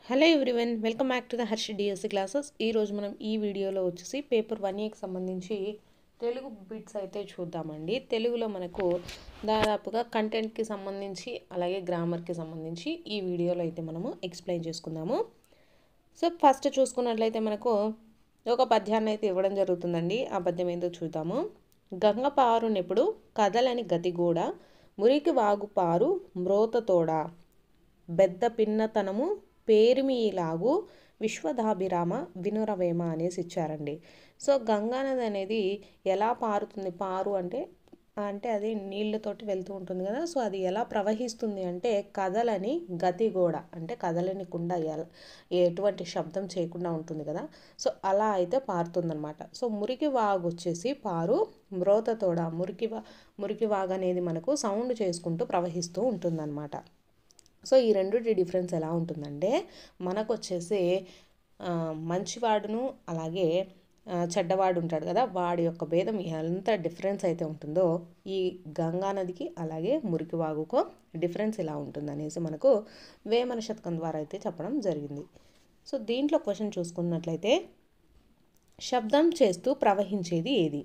Hello everyone, welcome back to the Harshi DSC classes. ఈరోజు మనం ఈ వీడియోలో వచ్చేసి పేపర్ 1Aకి సంబంధించి తెలుగు బిట్స్ అయితే చూద్దామండి. తెలుగులో మనకు దాదాపుగా కంటెంట్కి సంబంధించి అలాగే గ్రామర్కి సంబంధించి ఈ వీడియోలో అయితే మనము ఎక్స్ప్లెయిన్ చేసుకుందాము. సో ఫస్ట్ చూసుకున్నట్లయితే మనకు ఒక పద్యాన్ని అయితే ఇవ్వడం జరుగుతుందండి. ఆ పద్యం ఏందో చూద్దాము. గంగ పారునెప్పుడు కదలని గతిగూడ, మురికి వాగు పారు మ్రోతతోడ, బెద్ద పిన్నతనము పేరిమిలాగు విశ్వదాభిరామ వినురవేమ అనేసి ఇచ్చారండి. సో గంగానది అనేది ఎలా పారుతుంది? పారు అంటే అది నీళ్ళతోటి వెళ్తూ ఉంటుంది కదా. సో అది ఎలా ప్రవహిస్తుంది అంటే కదలని గతిగోడ, అంటే కదలని కుండ ఎటువంటి శబ్దం చేయకుండా ఉంటుంది కదా. సో అలా అయితే పారుతుందన్నమాట. సో మురికి వాగు వచ్చేసి పారు మ్రోతతోడ, మురికి వాగు అనేది మనకు సౌండ్ చేసుకుంటూ ప్రవహిస్తూ ఉంటుందన్నమాట. సో ఈ రెండుటి డిఫరెన్స్ ఎలా ఉంటుందంటే మనకు వచ్చేసి మంచివాడును అలాగే చెడ్డవాడు ఉంటాడు కదా, వాడి యొక్క భేదం ఎంత డిఫరెన్స్ అయితే ఉంటుందో ఈ గంగా నదికి అలాగే మురికి వాగుకో డిఫరెన్స్ ఇలా ఉంటుంది అనేసి మనకు వేమన శతకం ద్వారా అయితే చెప్పడం జరిగింది. సో దీంట్లో క్వశ్చన్ చూసుకున్నట్లయితే శబ్దం చేస్తూ ప్రవహించేది ఏది?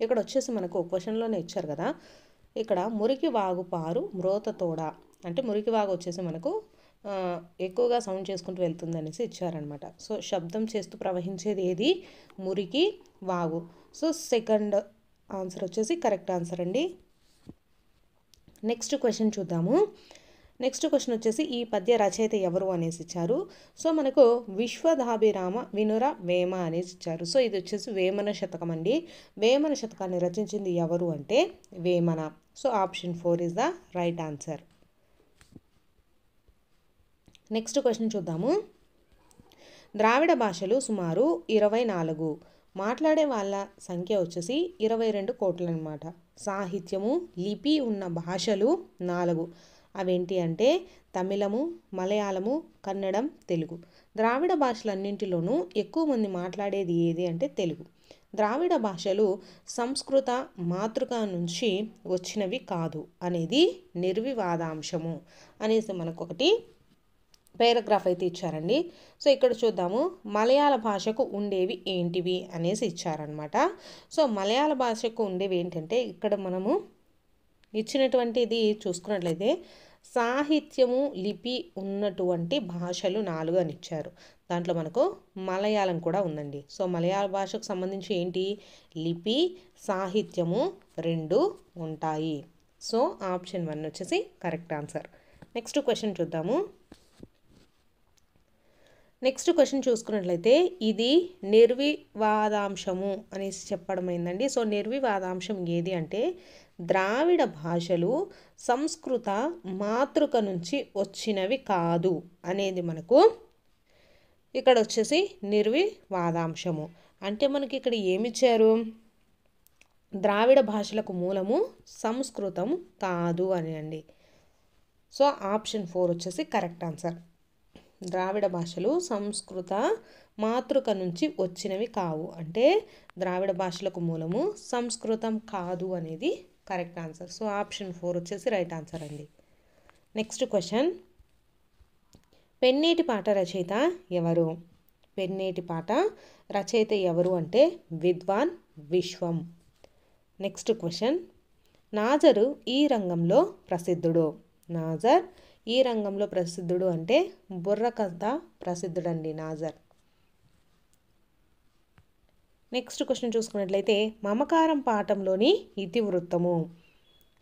ఇక్కడ వచ్చేసి మనకు క్వశ్చన్లోనే ఇచ్చారు కదా. ఇక్కడ మురికి వాగు పారు మ్రోతతోడ అంటే మురికి వాగు వచ్చేసి మనకు ఎక్కువగా సౌండ్ చేసుకుంటూ వెళ్తుంది అనేసి ఇచ్చారనమాట. సో శబ్దం చేస్తూ ప్రవహించేది ఏది? మురికి వాగు. సో సెకండ్ ఆన్సర్ వచ్చేసి కరెక్ట్ ఆన్సర్ అండి. నెక్స్ట్ క్వశ్చన్ చూద్దాము. నెక్స్ట్ క్వశ్చన్ వచ్చేసి ఈ పద్య రచయిత ఎవరు అనేసి ఇచ్చారు. సో మనకు విశ్వదాభిరామ వినుర వేమ అనేసి ఇచ్చారు. సో ఇది వచ్చేసి వేమన శతకం అండి. వేమన శతకాన్ని రచించింది ఎవరు అంటే Vemana. So option 4 is the right answer. Next question చూద్దాము. ద్రావిడ భాషలు సుమారు 24, మాట్లాడే వాళ్ళ సంఖ్య వచ్చేసి 22 కోట్లు అనమాట. సాహిత్యము లిపి ఉన్న భాషలు 4. అవేంటి అంటే తమిళము, మలయాళము, కన్నడం, తెలుగు. ద్రావిడ భాషలన్నింటిలోనూ ఎక్కువ మంది మాట్లాడేది ఏది అంటే తెలుగు. ద్రావిడ భాషలు సంస్కృత మాతృక నుంచి వచ్చినవి కాదు అనేది నిర్వివాదాంశము అనేసి మనకు ఒకటి పారాగ్రాఫ్ అయితే ఇచ్చారండి. సో ఇక్కడ చూద్దాము. మలయాళ భాషకు ఉండేవి ఏంటివి అనేసి ఇచ్చారనమాట. సో మలయాళ భాషకు ఉండేవి ఏంటంటే ఇక్కడ మనము ఇచ్చినటువంటిది చూసుకున్నట్లయితే సాహిత్యము లిపి ఉన్నటువంటి భాషలు 4 అని ఇచ్చారు. దాంట్లో మనకు మలయాళం కూడా ఉందండి. సో మలయాళ భాషకు సంబంధించి ఏంటి? లిపి, సాహిత్యము 2 ఉంటాయి. సో ఆప్షన్ 1 వచ్చేసి కరెక్ట్ ఆన్సర్. నెక్స్ట్ క్వశ్చన్ చూద్దాము. నెక్స్ట్ క్వశ్చన్ చూసుకున్నట్లయితే ఇది నిర్వివాదాంశము అనేసి చెప్పడం అయిందండి. సో నిర్వివాదాంశం ఏది అంటే ద్రావిడ భాషలు సంస్కృత మాతృక నుంచి వచ్చినవి కాదు అనేది మనకు ఇక్కడ వచ్చేసి నిర్వివాదాంశము. అంటే మనకి ఇక్కడ ఏమిచ్చారు? ద్రావిడ భాషలకు మూలము సంస్కృతం కాదు అని అండి. సో ఆప్షన్ 4 వచ్చేసి కరెక్ట్ ఆన్సర్. ద్రావిడ భాషలు సంస్కృత మాతృక నుంచి వచ్చినవి కావు అంటే ద్రావిడ భాషలకు మూలము సంస్కృతం కాదు అనేది కరెక్ట్ ఆన్సర్. సో ఆప్షన్ 4 వచ్చేసి రైట్ ఆన్సర్ అండి. Next question. పెన్నేటి పాట రచయిత ఎవరు? పెన్నేటి పాట రచయిత ఎవరు అంటే విద్వాన్ విశ్వం. Next question. నాజరు ఈ రంగంలో ప్రసిద్ధుడు. నాజర్ ఈ రంగంలో ప్రసిద్ధుడు అంటే బుర్రకథ ప్రసిద్ధుడండి నాజర్. నెక్స్ట్ క్వశ్చన్ చూసుకున్నట్లయితే మమకారం పాఠంలోని ఇతివృత్తము.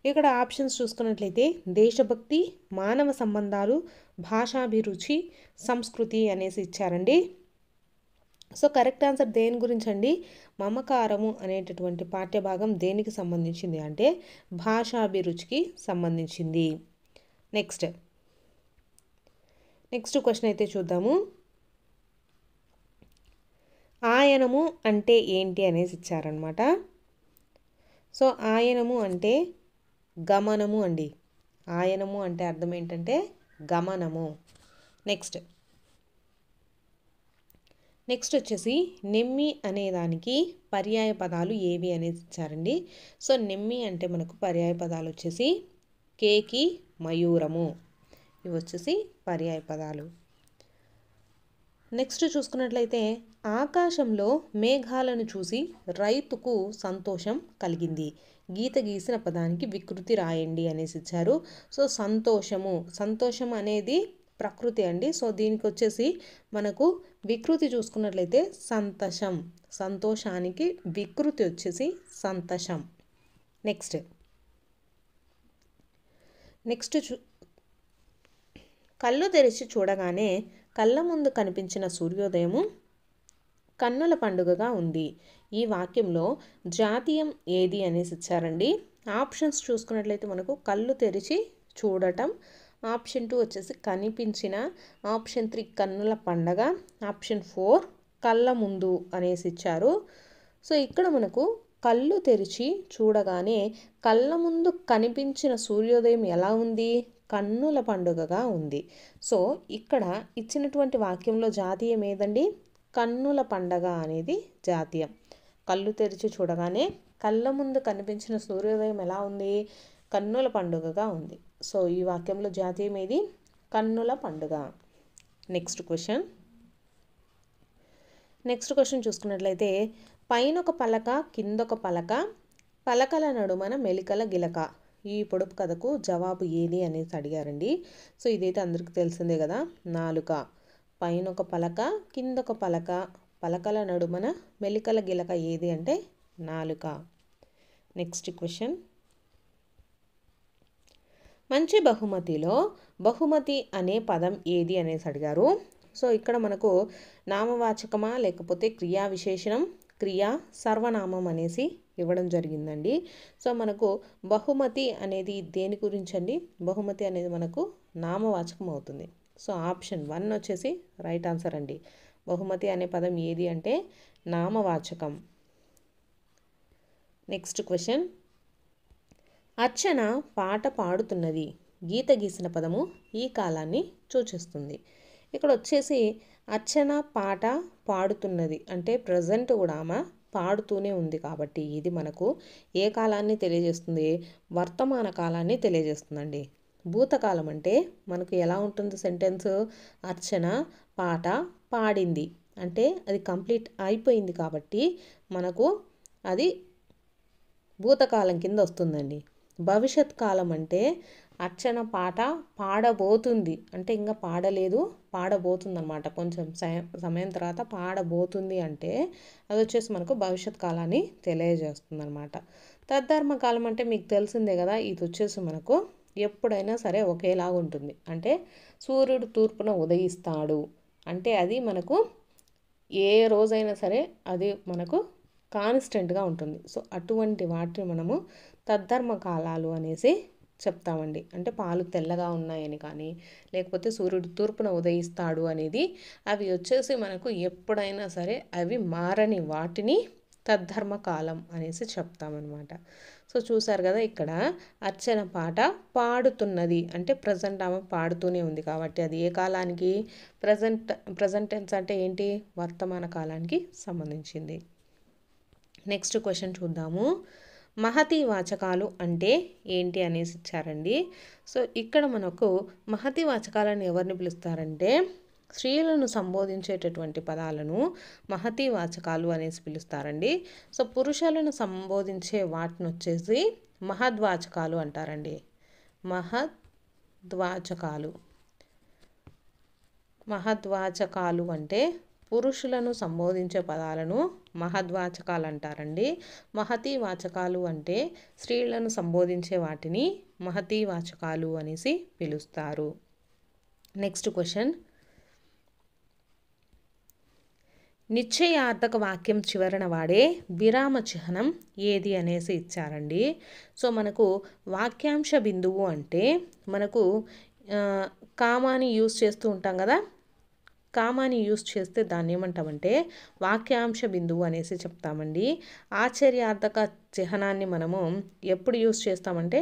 ఇక్కడ ఆప్షన్స్ చూసుకున్నట్లయితే దేశభక్తి, మానవ సంబంధాలు, భాషాభిరుచి, సంస్కృతి అనేసి ఇచ్చారండి. సో కరెక్ట్ ఆన్సర్ దేని గురించి అండి? మమకారము అనేటటువంటి పాఠ్యభాగం దేనికి సంబంధించింది అంటే భాషాభిరుచికి సంబంధించింది. నెక్స్ట్ క్వశ్చన్ అయితే చూద్దాము. ఆయనము అంటే ఏంటి అనేసి ఇచ్చారనమాట. సో ఆయనము అంటే గమనము అండి. ఆయనము అంటే అర్థం ఏంటంటే గమనము. నెక్స్ట్ వచ్చేసి నెమ్మి అనేదానికి పర్యాయ పదాలు ఏవి అనేసి ఇచ్చారండి. సో నెమ్మి అంటే మనకు పర్యాయ పదాలు వచ్చేసి కేకి, మయూరము. ఇవి వచ్చేసి పర్యాయ పదాలు. నెక్స్ట్ చూసుకున్నట్లయితే ఆకాశంలో మేఘాలను చూసి రైతుకు సంతోషం కలిగింది. గీత గీసిన పదానికి వికృతి రాయండి అనేసి ఇచ్చారు. సో సంతోషం అనేది ప్రకృతి అండి. సో దీనికి వచ్చేసి మనకు వికృతి చూసుకున్నట్లయితే సంతోషం. సంతోషానికి వికృతి వచ్చేసి సంతోషం. నెక్స్ట్ కళ్ళు తెరిచి చూడగానే కళ్ళ ముందు కనిపించిన సూర్యోదయము కన్నుల పండుగగా ఉంది. ఈ వాక్యంలో జాతీయం ఏది అనేసి ఇచ్చారండి. ఆప్షన్స్ చూసుకున్నట్లయితే మనకు కళ్ళు తెరిచి చూడటం, ఆప్షన్ 2 వచ్చేసి కనిపించిన, ఆప్షన్ 3 కన్నుల పండగ, ఆప్షన్ 4 కళ్ళ ముందు అనేసి ఇచ్చారు. సో ఇక్కడ మనకు కళ్ళు తెరిచి చూడగానే కళ్ళ ముందు కనిపించిన సూర్యోదయం ఎలా ఉంది? కన్నుల పండుగగా ఉంది. సో ఇక్కడ ఇచ్చినటువంటి వాక్యంలో జాతీయం ఏదండి? కన్నుల పండగ అనేది జాతీయం. కళ్ళు తెరిచి చూడగానే కళ్ళ ముందు కనిపించిన సూర్యోదయం ఎలా ఉంది? కన్నుల పండుగగా ఉంది. సో ఈ వాక్యంలో జాతీయం ఏది? కన్నుల పండుగ. నెక్స్ట్ క్వశ్చన్ చూసుకున్నట్లయితే పైనొక పలక కిందొక పలక, పలకల నడుమన మెలికల గిలక, ఈ పొడుపు కథకు జవాబు ఏది అనేసి అడిగారండి. సో ఇదైతే అందరికీ తెలిసిందే కదా, నాలుక. పైనొక పలక కిందొక పలక, పలకల నడుమన మెలికల గిలక ఏది అంటే నాలుక. నెక్స్ట్ క్వశ్చన్, మంచి బహుమతిలో బహుమతి అనే పదం ఏది అనేసి అడిగారు. సో ఇక్కడ మనకు నామవాచకమా లేకపోతే క్రియా విశేషణం, క్రియా సర్వనామం అనేసి ఇవ్వడం జరిగిందండి. సో మనకు బహుమతి అనేది దేని గురించి అండి? బహుమతి అనేది మనకు నామవాచకం అవుతుంది. సో ఆప్షన్ 1 వచ్చేసి రైట్ ఆన్సర్ అండి. బహుమతి అనే పదం ఏది అంటే నామవాచకం. నెక్స్ట్ క్వశ్చన్, అర్చన పాట పాడుతున్నది. గీత గీసిన పదము ఈ కాలాన్ని సూచిస్తుంది. ఇక్కడ వచ్చేసి అర్చన పాట పాడుతున్నది అంటే ప్రజెంట్ కూడా ఆమె పాడుతూనే ఉంది కాబట్టి ఇది మనకు ఏ కాలాన్ని తెలియజేస్తుంది? వర్తమాన కాలాన్ని తెలియజేస్తుందండి. భూతకాలం అంటే మనకు ఎలా ఉంటుంది సెంటెన్స్? అర్చన పాట పాడింది అంటే అది కంప్లీట్ అయిపోయింది కాబట్టి మనకు అది భూతకాలం కింద వస్తుందండి. భవిష్యత్ కాలం అంటే అర్చన పాట పాడబోతుంది అంటే ఇంకా పాడలేదు, పాడబోతుంది అనమాట. కొంచెం సమయం తర్వాత పాడబోతుంది అంటే అది వచ్చేసి మనకు భవిష్యత్ కాలాన్ని తెలియజేస్తుంది అనమాట. తద్ధర్మ కాలం అంటే మీకు తెలిసిందే కదా, ఇది వచ్చేసి మనకు ఎప్పుడైనా సరే ఒకేలాగా ఉంటుంది. అంటే సూర్యుడు తూర్పున ఉదయిస్తాడు అంటే అది మనకు ఏ రోజైనా సరే అది మనకు కాన్స్టెంట్గా ఉంటుంది. సో అటువంటి వాటిని మనము తద్ధర్మ కాలాలు అనేసి చెప్తామండి. అంటే పాలు తెల్లగా ఉన్నాయని కానీ లేకపోతే సూర్యుడు తూర్పున ఉదయిస్తాడు అనేది అవి వచ్చేసి మనకు ఎప్పుడైనా సరే అవి మారని వాటిని తద్ధర్మ కాలం అనేసి చెప్తామన్నమాట. సో చూసారు కదా, ఇక్కడ అర్చన పాట పాడుతున్నది అంటే ప్రజెంట్ ఆమె పాడుతూనే ఉంది కాబట్టి అది ఏ కాలానికి? ప్రజెంట్ టెన్స్ అంటే ఏంటి? వర్తమాన కాలానికి సంబంధించింది. నెక్స్ట్ క్వశ్చన్ చూద్దాము. మహతి వాచకాలు అంటే ఏంటి అనేసి ఇచ్చారండి. సో ఇక్కడ మనకు మహతి వాచకాలను ఎవరిని పిలుస్తారంటే స్త్రీలను సంబోధించేటటువంటి పదాలను మహతి వాచకాలు అనేసి పిలుస్తారండి. సో పురుషులను సంబోధించే వాటిని వచ్చేసి మహద్వాచకాలు అంటారండి. మహద్వాచకాలు అంటే పురుషులను సంబోధించే పదాలను మహద్వాచకాలు అంటారండి. మహతి వాచకాలు అంటే స్త్రీలను సంబోధించే వాటిని మహతి వాచకాలు అనేసి పిలుస్తారు. నెక్స్ట్ క్వశ్చన్, నిశ్చయార్థక వాక్యం చివరన వాడే విరామ చిహ్నం ఏది అనేసి ఇచ్చారండి. సో మనకు వాక్యాంశ బిందువు అంటే మనకు కామాని యూస్ చేస్తూ ఉంటాం కదా, కామాని యూస్ చేస్తే దాన్ని ఏమంటామంటే వాక్యాంశ బిందువు అనేసి చెప్తామండి. ఆశ్చర్యార్థక చిహ్నాన్ని మనము ఎప్పుడు యూస్ చేస్తామంటే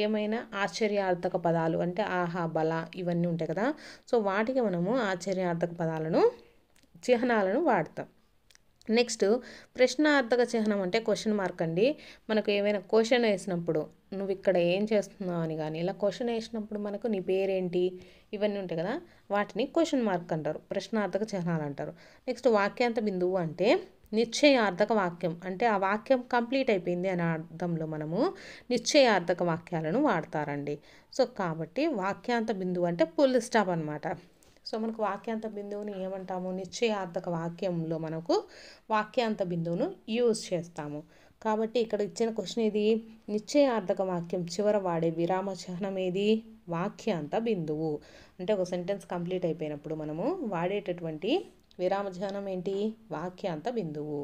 ఏమైనా ఆశ్చర్యార్థక పదాలు అంటే ఆహా, బల ఇవన్నీ ఉంటాయి కదా, సో వాటికి మనము ఆశ్చర్యార్థక పదాలను చిహ్నాలను వాడతాం. నెక్స్ట్ ప్రశ్నార్థక చిహ్నం అంటే క్వశ్చన్ మార్క్ అండి. మనకు ఏమైనా క్వశ్చన్ వేసినప్పుడు నువ్వు ఇక్కడ ఏం చేస్తున్నావు అని కానీ ఇలా క్వశ్చన్ వేసినప్పుడు మనకు నీ పేరేంటి ఇవన్నీ ఉంటాయి కదా, వాటిని క్వశ్చన్ మార్క్ అంటారు, ప్రశ్నార్థక చిహ్నాలు అంటారు. నెక్స్ట్ వాక్యాంత బిందువు అంటే నిశ్చయార్థక వాక్యం, అంటే ఆ వాక్యం కంప్లీట్ అయిపోయింది అనే అర్థంలో మనము నిశ్చయార్థక వాక్యాలను వాడతారండి. సో కాబట్టి వాక్యాంత బిందువు అంటే ఫుల్ స్టాప్ అనమాట. సో మనకు వాక్యాంత బిందువుని ఏమంటాము, నిశ్చయార్థక వాక్యంలో మనకు వాక్యాంత బిందువును యూజ్ చేస్తాము. కాబట్టి ఇక్కడ ఇచ్చిన క్వశ్చన్ ఏది, నిశ్చయార్థక వాక్యం చివర వాడే విరామ చిహ్నం ఏది, వాక్యాంత బిందువు. అంటే ఒక సెంటెన్స్ కంప్లీట్ అయిపోయినప్పుడు మనము వాడేటటువంటి విరామ చిహ్నం ఏంటి, వాక్యాంత బిందువు.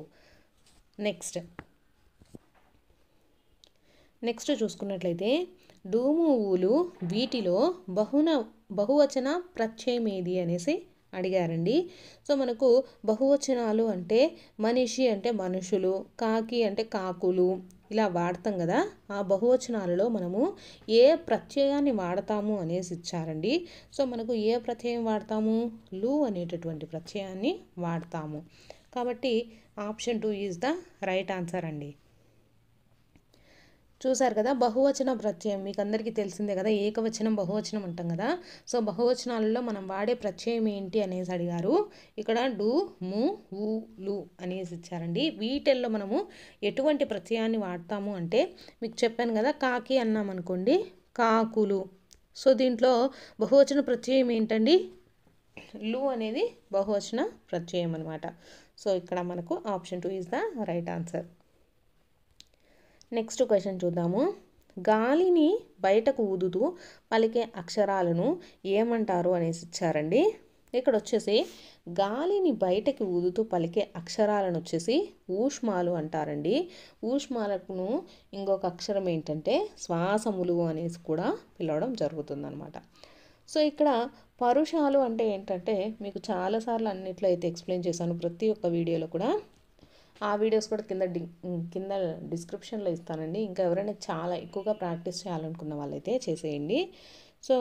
నెక్స్ట్ చూసుకున్నట్లయితే డూము ఊలు వీటిలో బహువచన ప్రత్యయం ఏది అనేసి అడిగారండి. సో మనకు బహువచనాలు అంటే మనిషి అంటే మనుషులు, కాకి అంటే కాకులు ఇలా వాడతాం కదా, ఆ బహువచనాలలో మనము ఏ ప్రత్యయాన్ని వాడతాము అనేసి ఇచ్చారండి. సో మనకు ఏ ప్రత్యయం వాడతాము, లు అనేటటువంటి ప్రత్యయాన్ని వాడతాము. కాబట్టి option 2 is the right answer అండి. చూసారు కదా, బహువచన ప్రత్యయం మీకు అందరికీ తెలిసిందే కదా, ఏకవచనం బహువచనం అంటాం కదా. సో బహువచనాలలో మనం వాడే ప్రత్యయం ఏంటి అనేసి అడిగారు. ఇక్కడ డు, ము, ఊ, లు అనేసి ఇచ్చారండి. వీటిల్లో మనము ఎటువంటి ప్రత్యయాన్ని వాడతాము అంటే మీకు చెప్పాను కదా, కాకి అన్నాం అనుకోండి, కాకులు. సో దీంట్లో బహువచన ప్రత్యయం ఏంటండి, లు అనేది బహువచన ప్రత్యయం అనమాట. సో ఇక్కడ మనకు option 2 is the right answer. Next question చూద్దాము. గాలిని బయటకు ఊదుతూ పలికే అక్షరాలను ఏమంటారు అనేసి ఇచ్చారండి. ఇక్కడ వచ్చేసి గాలిని బయటకి ఊదుతూ పలికే అక్షరాలను వచ్చేసి ఊష్మాలు అంటారండి. ఊష్మాలకు ఇంకొక అక్షరం ఏంటంటే శ్వాసములు అనేసి కూడా పిలవడం జరుగుతుందన్నమాట. సో ఇక్కడ పరుషాలు అంటే ఏంటంటే మీకు చాలాసార్లు అన్నిట్లో అయితే ఎక్స్ప్లెయిన్ చేశాను, ప్రతి ఒక్క వీడియోలో కూడా. ఆ వీడియోస్ కూడా కింద డిస్క్రిప్షన్లో ఇస్తానండి. ఇంకా ఎవరైనా చాలా ఎక్కువగా ప్రాక్టీస్ చేయాలనుకున్న వాళ్ళైతే చేసేయండి. సో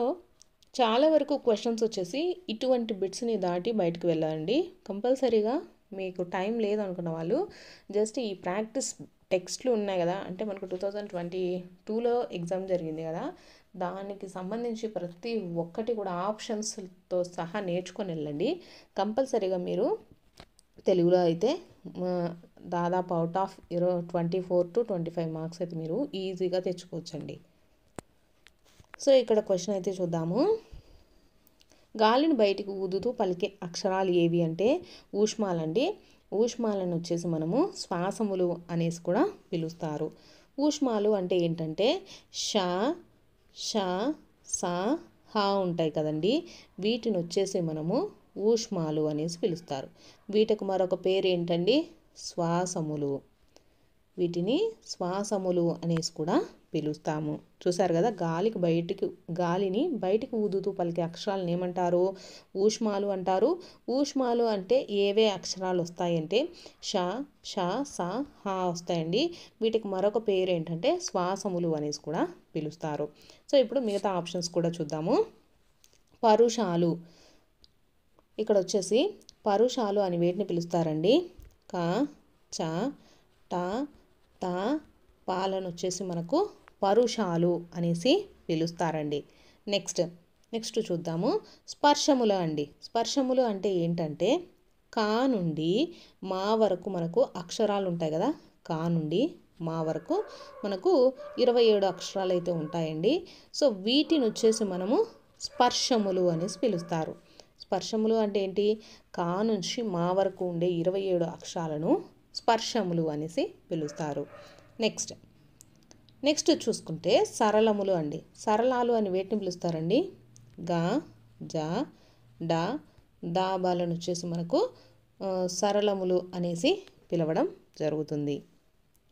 చాలా వరకు క్వశ్చన్స్ వచ్చేసి ఇటువంటి బిట్స్ని దాటి బయటకు వెళ్ళండి. కంపల్సరీగా మీకు టైం లేదనుకున్న వాళ్ళు జస్ట్ ఈ ప్రాక్టీస్ టెక్స్ట్లు ఉన్నాయి కదా, అంటే మనకు 2022లో ఎగ్జామ్ జరిగింది కదా, దానికి సంబంధించి ప్రతి ఒక్కటి కూడా ఆప్షన్స్తో సహా నేర్చుకొని వెళ్ళండి. కంపల్సరీగా మీరు తెలుగులో అయితే దాదాపు అవుట్ ఆఫ్ 24 to 25 మార్క్స్ అయితే మీరు ఈజీగా తెచ్చుకోవచ్చండి. సో ఇక్కడ క్వశ్చన్ అయితే చూద్దాము. గాలిని బయటికి ఊదుతూ పలికే అక్షరాలు ఏవి అంటే ఊష్మాలండి. ఊష్మాలను వచ్చేసి మనము శ్వాసములు అనేసి కూడా పిలుస్తారు. ఊష్మాలు అంటే ఏంటంటే ష, ష, స, హ ఉంటాయి కదండి, వీటిని వచ్చేసి మనము ఊష్మాలు అనేసి పిలుస్తారు. వీటికి మరొక పేరు ఏంటండి, శ్వాసములు. వీటిని శ్వాసములు అనేసి కూడా పిలుస్తాము. చూసారు కదా, గాలిని బయటికి ఊదుతూ పలికే అక్షరాలను ఏమంటారు, ఊష్మాలు అంటారు. ఊష్మాలు అంటే ఏవే అక్షరాలు వస్తాయంటే ష, ష, స, హ వస్తాయండి. వీటికి మరొక పేరు ఏంటంటే శ్వాసములు అనేసి కూడా పిలుస్తారు. సో ఇప్పుడు మిగతా ఆప్షన్స్ కూడా చూద్దాము. పరుషాలు, ఇక్కడ వచ్చేసి పరుషాలు అని వేటిని పిలుస్తారండి, క, చ, ట, త, పాలను వచ్చేసి మనకు పరుషాలు అనేసి పిలుస్తారండి. నెక్స్ట్ చూద్దాము. స్పర్శములు అండి. స్పర్శములు అంటే ఏంటంటే కా నుండి మా వరకు మనకు అక్షరాలు ఉంటాయి కదా, కా నుండి మా వరకు మనకు 27 అక్షరాలు అయితే ఉంటాయండి. సో వీటిని వచ్చేసి మనము స్పర్శములు అనేసి పిలుస్తారు. స్పర్శములు అంటే ఏంటి, కా నుంచి మా వరకు ఉండే 27 అక్షరాలను స్పర్శములు అనేసి పిలుస్తారు. నెక్స్ట్ చూసుకుంటే సరళములు అండి. సరళాలు అని వేటిని పిలుస్తారండి, గా, జ, డ, దాబాలను వచ్చేసి మనకు సరళములు అనేసి పిలవడం జరుగుతుంది.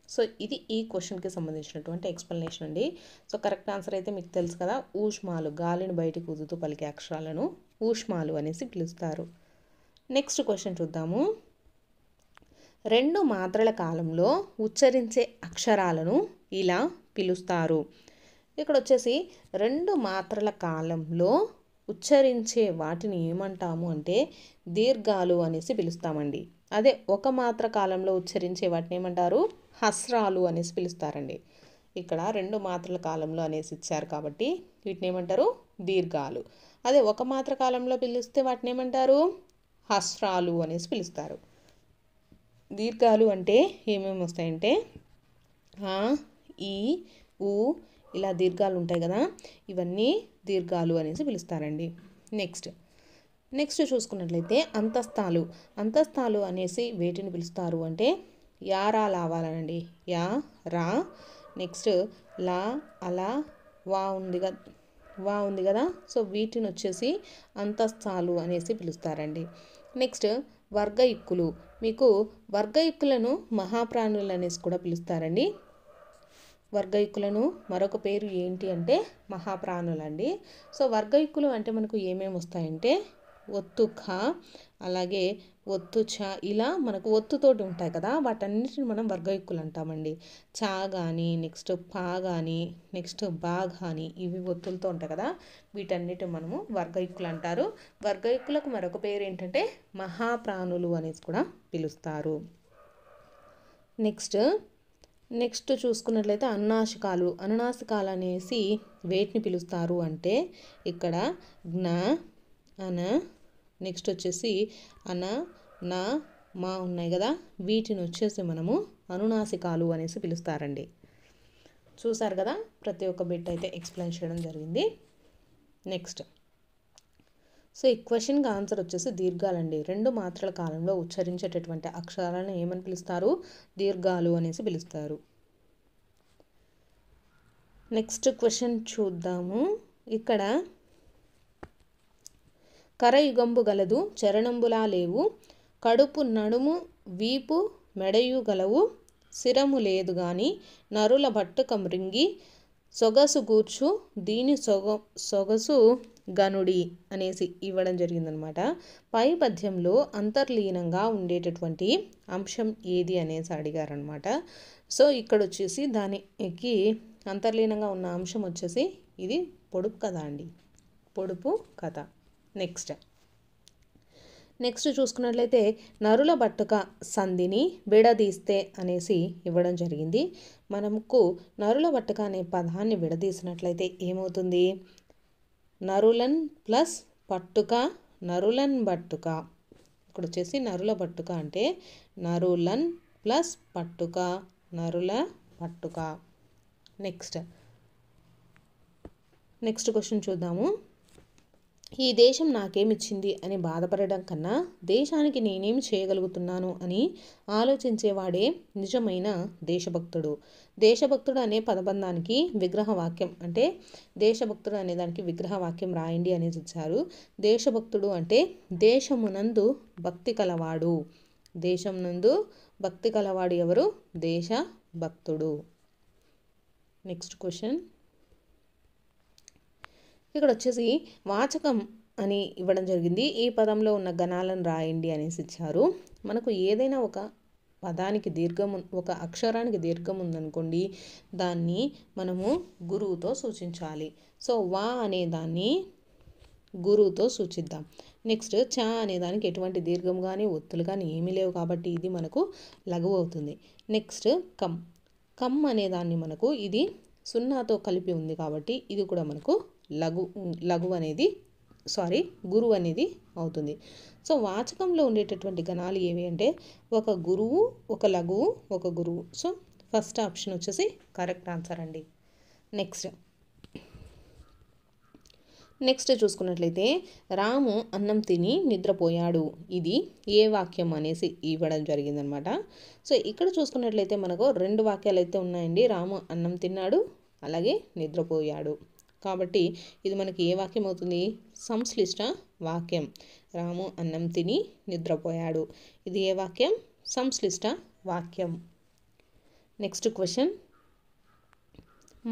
సో ఇది ఈ క్వశ్చన్కి సంబంధించినటువంటి ఎక్స్ప్లెనేషన్ అండి. సో కరెక్ట్ ఆన్సర్ అయితే మీకు తెలుసు కదా, ఊష్మాలు, గాలిని బయటికి ఊదుతూ పలికే అక్షరాలను ఊష్మాలు అనేసి పిలుస్తారు. నెక్స్ట్ క్వశ్చన్ చూద్దాము. 2 మాత్రల కాలంలో ఉచ్చరించే అక్షరాలను ఇలా పిలుస్తారు. ఇక్కడ వచ్చేసి 2 మాత్రల కాలంలో ఉచ్చరించే వాటిని ఏమంటాము అంటే దీర్ఘాలు అనేసి పిలుస్తామండి. అదే ఒక మాత్ర కాలంలో ఉచ్చరించే వాటిని ఏమంటారు? హ్రస్వాలు అనేసి పిలుస్తారండి. ఇక్కడ 2 మాత్రల కాలంలో అనేసి ఇచ్చారు కాబట్టి వీటిని ఏమంటారు? దీర్ఘాలు. అదే ఒక మాత్ర కాలంలో పిలిస్తే వాటిని ఏమంటారు? హ్రస్వాలు అనేసి పిలుస్తారు. దీర్ఘాలు అంటే ఏమేమి వస్తాయంటే ఆ, ఈ, ఊ ఇలా దీర్ఘాలు ఉంటాయి కదా, ఇవన్నీ దీర్ఘాలు అనేసి పిలుస్తారండి. నెక్స్ట్ చూసుకున్నట్లయితే అంతస్తాలు. అంతస్తాలు అనేసి వేటిని పిలుస్తారు అంటే యారా లావాలనండి. యా, రా, నెక్స్ట్ లా, అలా, వా ఉంది కదా, సో వీటిని వచ్చేసి అంతస్తాలు అనేసి పిలుస్తారండి. నెక్స్ట్ వర్గ ఇక్కులు. మీకు వర్గ ఇక్కులను మహాప్రాణులు అనేసి కూడా పిలుస్తారండి. వర్గయుక్కులను మరొక పేరు ఏంటి అంటే మహాప్రాణులండి. సో వర్గయుక్కులు అంటే మనకు ఏమేమి వస్తాయంటే ఒత్తు ఖ, అలాగే ఒత్తు ఛ, ఇలా మనకు ఒత్తుతోటి ఉంటాయి కదా, వాటన్నిటిని మనం వర్గయుక్కులు అంటామండి. చా కానీ, నెక్స్ట్ పా కానీ, నెక్స్ట్ బా కానీ, ఇవి ఒత్తులతో ఉంటాయి కదా, వీటన్నిటి మనము వర్గయుక్కులు అంటారు. వర్గయుక్కులకు మరొక పేరు ఏంటంటే మహాప్రాణులు అనేసి కూడా పిలుస్తారు. నెక్స్ట్ చూసుకున్నట్లయితే అనునాసికాలు. అనునాసికాలు అనేసి వేటిని పిలుస్తారు అంటే ఇక్కడ జ్ఞ, అన, నెక్స్ట్ వచ్చేసి అన, నా, మా ఉన్నాయి కదా, వీటిని వచ్చేసి మనము అనునాసికాలు అనేసి పిలుస్తారండి. చూసారు కదా, ప్రతి ఒక్క బిట్ అయితే ఎక్స్ప్లెయిన్ చేయడం జరిగింది. నెక్స్ట్ సో ఈ క్వశ్చన్కి ఆన్సర్ వచ్చేసి దీర్ఘాలండి. 2 మాత్రల కాలంలో ఉచ్చరించేటటువంటి అక్షరాలను ఏమని పిలుస్తారు? దీర్ఘాలు అనేసి పిలుస్తారు. నెక్స్ట్ క్వశ్చన్ చూద్దాము. ఇక్కడ కరయుగంబు గలదు చరణంబులా లేవు, కడుపు నడుము వీపు మెడయు గలవు, శిరము లేదు గాని నరుల భట్టుక మృంగి, సొగసు గూర్చు దీని సొగసు గనుడి అనేసి ఇవ్వడం జరిగిందనమాట. పై పద్యంలో అంతర్లీనంగా ఉండేటటువంటి అంశం ఏది అనేసి అడిగారనమాట. సో ఇక్కడ వచ్చేసి దానికి అంతర్లీనంగా ఉన్న అంశం వచ్చేసి ఇది పొడుపు కథ అండి, పొడుపు కథ. నెక్స్ట్ చూసుకున్నట్లయితే నరుల బట్టుక సంధిని విడదీస్తే అనేసి ఇవ్వడం జరిగింది. మనకు నరుల బట్టుక అనే పదాన్ని విడదీసినట్లయితే ఏమవుతుంది? నరులన్ ప్లస్ పట్టుక, నరులన్ బట్టుక. ఇక్కడ వచ్చేసి నరుల బట్టుక అంటే నరులన్ ప్లస్ పట్టుక, నరుల పట్టుక. నెక్స్ట్ క్వశ్చన్ చూద్దాము. ఈ దేశం నాకేమిచ్చింది అని బాధపడడం కన్నా దేశానికి నేనేమి చేయగలుగుతున్నాను అని ఆలోచించేవాడే నిజమైన దేశభక్తుడు. దేశభక్తుడు అనే పదబంధానికి విగ్రహవాక్యం అంటే దేశభక్తుడు అనే దానికి విగ్రహవాక్యం రాయండి అనేది ఇచ్చారు. దేశభక్తుడు అంటే దేశమునందు భక్తి కలవాడు. దేశమునందు భక్తి కలవాడు ఎవరు? దేశభక్తుడు. నెక్స్ట్ క్వశ్చన్ ఇక్కడ వచ్చేసి వాచకం అని ఇవ్వడం జరిగింది. ఈ పదంలో ఉన్న గణాలను రాయండి అనేసి ఇచ్చారు. మనకు ఏదైనా ఒక పదానికి దీర్ఘం, ఒక అక్షరానికి దీర్ఘం ఉందనుకోండి, దాన్ని మనము గురువుతో సూచించాలి. సో వా అనే దాన్ని గురువుతో సూచిద్దాం. నెక్స్ట్ చ అనే దానికి ఎటువంటి దీర్ఘం కానీ ఒత్తులు కానీ ఏమీ లేవు కాబట్టి ఇది మనకు లఘువు అవుతుంది. నెక్స్ట్ కమ్ అనే దాన్ని మనకు ఇది సున్నాతో కలిపి ఉంది కాబట్టి ఇది కూడా మనకు లఘువు అనేది గురువు అనేది అవుతుంది. సో వాచకంలో ఉండేటటువంటి గణాలు ఏవి అంటే ఒక గురువు, ఒక లఘువు, ఒక గురువు. సో ఫస్ట్ ఆప్షన్ వచ్చేసి కరెక్ట్ ఆన్సర్ అండి. నెక్స్ట్ చూసుకున్నట్లయితే రాము అన్నం తిని నిద్రపోయాడు. ఇది ఏ వాక్యం అనేసి ఇవ్వడం జరిగిందనమాట. సో ఇక్కడ చూసుకున్నట్లయితే మనకు 2 వాక్యాలు అయితే ఉన్నాయండి. రాము అన్నం తిన్నాడు, అలాగే నిద్రపోయాడు. కాబట్టి ఇది మనకి ఏ వాక్యం అవుతుంది? సంశ్లిష్ట వాక్యం. రాము అన్నం తిని నిద్రపోయాడు, ఇది ఏ వాక్యం? సంశ్లిష్ట వాక్యం. నెక్స్ట్ క్వశ్చన్,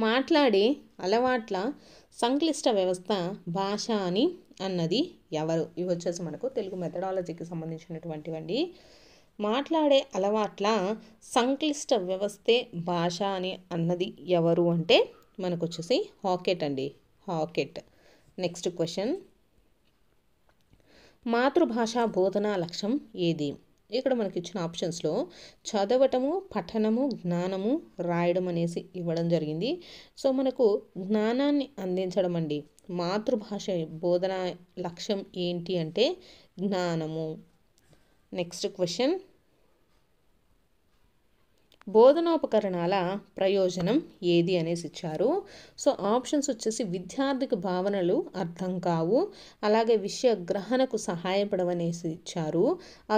మాట్లాడే అలవాట్ల సంక్లిష్ట వ్యవస్థ భాష అని అన్నది ఎవరు? ఇవి వచ్చేసి మనకు తెలుగు మెథడాలజీకి సంబంధించినటువంటివండి. మాట్లాడే అలవాట్ల సంక్లిష్ట వ్యవస్థే భాష అని అన్నది ఎవరు అంటే మనకు వచ్చేసి హాకెట్ అండి, హాకెట్. నెక్స్ట్ క్వశ్చన్, మాతృభాష బోధనా లక్ష్యం ఏది? ఇక్కడ మనకి ఇచ్చిన ఆప్షన్స్లో చదవటము, పఠనము, జ్ఞానము, రాయడం అనేసి ఇవ్వడం జరిగింది. సో మనకు జ్ఞానాన్ని అందించడం అండి. మాతృభాష బోధన లక్ష్యం ఏంటి అంటే జ్ఞానము. నెక్స్ట్ క్వశ్చన్, బోధనోపకరణాల ప్రయోజనం ఏది అనేసి ఇచ్చారు. సో ఆప్షన్స్ వచ్చేసి విద్యార్థికి భావనలు అర్థం కావు, అలాగే విషయ గ్రహణకు సహాయపడవనేసి ఇచ్చారు,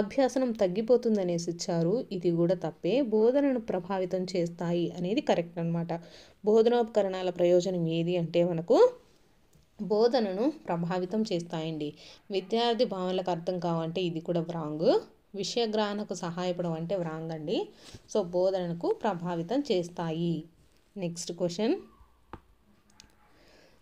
అభ్యాసనం తగ్గిపోతుంది అనేసి ఇచ్చారు. ఇది కూడా తప్పే. బోధనను ప్రభావితం చేస్తాయి అనేది కరెక్ట్ అనమాట. బోధనోపకరణాల ప్రయోజనం ఏది అంటే మనకు బోధనను ప్రభావితం చేస్తాయండి. విద్యార్థి భావనలకు అర్థం కావంటే ఇది కూడా రాంగ్. విషయగ్రహణకు సహాయపడడం అంటే రాంగ్ అండి. సో బోధనకు ప్రభావితం చేస్తాయి. నెక్స్ట్ క్వశ్చన్,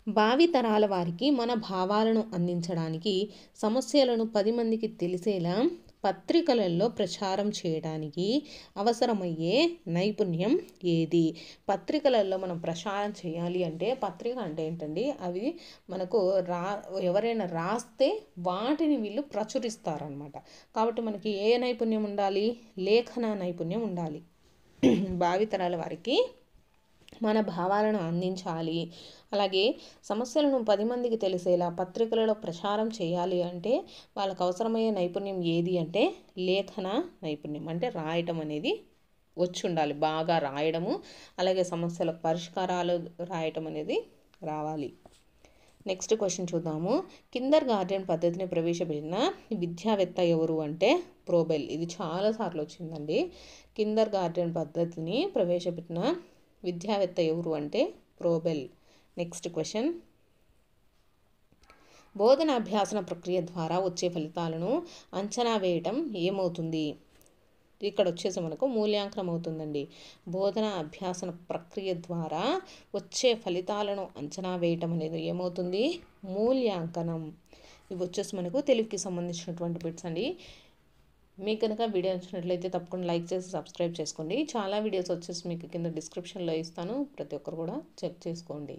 భావితరాల వారికి మన భావాలను అందించడానికి సమస్యలను 10 మందికి తెలిసేలా పత్రికలలో ప్రచారం చేయడానికి అవసరమయ్యే నైపుణ్యం ఏది? పత్రికలలో మనం ప్రచారం చేయాలి అంటే, పత్రిక అంటే ఏంటండి, అవి మనకు ఎవరైనా రాస్తే వాటిని వీళ్ళు ప్రచురిస్తారనమాట. కాబట్టి మనకి ఏ నైపుణ్యం ఉండాలి? లేఖన నైపుణ్యం ఉండాలి. భావితరాల వారికి మన భావాలను అందించాలి, అలాగే సమస్యలను 10 మందికి తెలిసేలా పత్రికలలో ప్రచారం చేయాలి అంటే వాళ్ళకు అవసరమయ్యే నైపుణ్యం ఏది అంటే లేఖన నైపుణ్యం. అంటే రాయటం అనేది వచ్చి ఉండాలి, బాగా రాయడము, అలాగే సమస్యలకు పరిష్కారాలు రాయటం అనేది రావాలి. నెక్స్ట్ క్వశ్చన్ చూద్దాము. కిండర్ గార్డెన్ పద్ధతిని ప్రవేశపెట్టిన విద్యావేత్త ఎవరు అంటే ప్రోబెల్. ఇది చాలాసార్లు వచ్చిందండి. కిండర్ గార్డెన్ పద్ధతిని ప్రవేశపెట్టిన విద్యావేత్త ఎవరు అంటే ప్రోబెల్. నెక్స్ట్ క్వశ్చన్, బోధన అభ్యాసన ప్రక్రియ ద్వారా వచ్చే ఫలితాలను అంచనా వేయటం ఏమవుతుంది? ఇక్కడ వచ్చేసి మనకు మూల్యాంకనం అవుతుందండి. బోధన అభ్యాసన ప్రక్రియ ద్వారా వచ్చే ఫలితాలను అంచనా వేయటం అనేది ఏమవుతుంది? మూల్యాంకనం. ఇవి వచ్చేసి మనకు తెలుగుకి సంబంధించినటువంటి బిట్స్ అండి. మీకు కనుక వీడియో నచ్చినట్లయితే తప్పకుండా లైక్ చేసి సబ్స్క్రైబ్ చేసుకోండి. చాలా వీడియోస్ వచ్చేసి మీకు కింద డిస్క్రిప్షన్లో ఇస్తాను, ప్రతి ఒక్కరు కూడా చెక్ చేసుకోండి.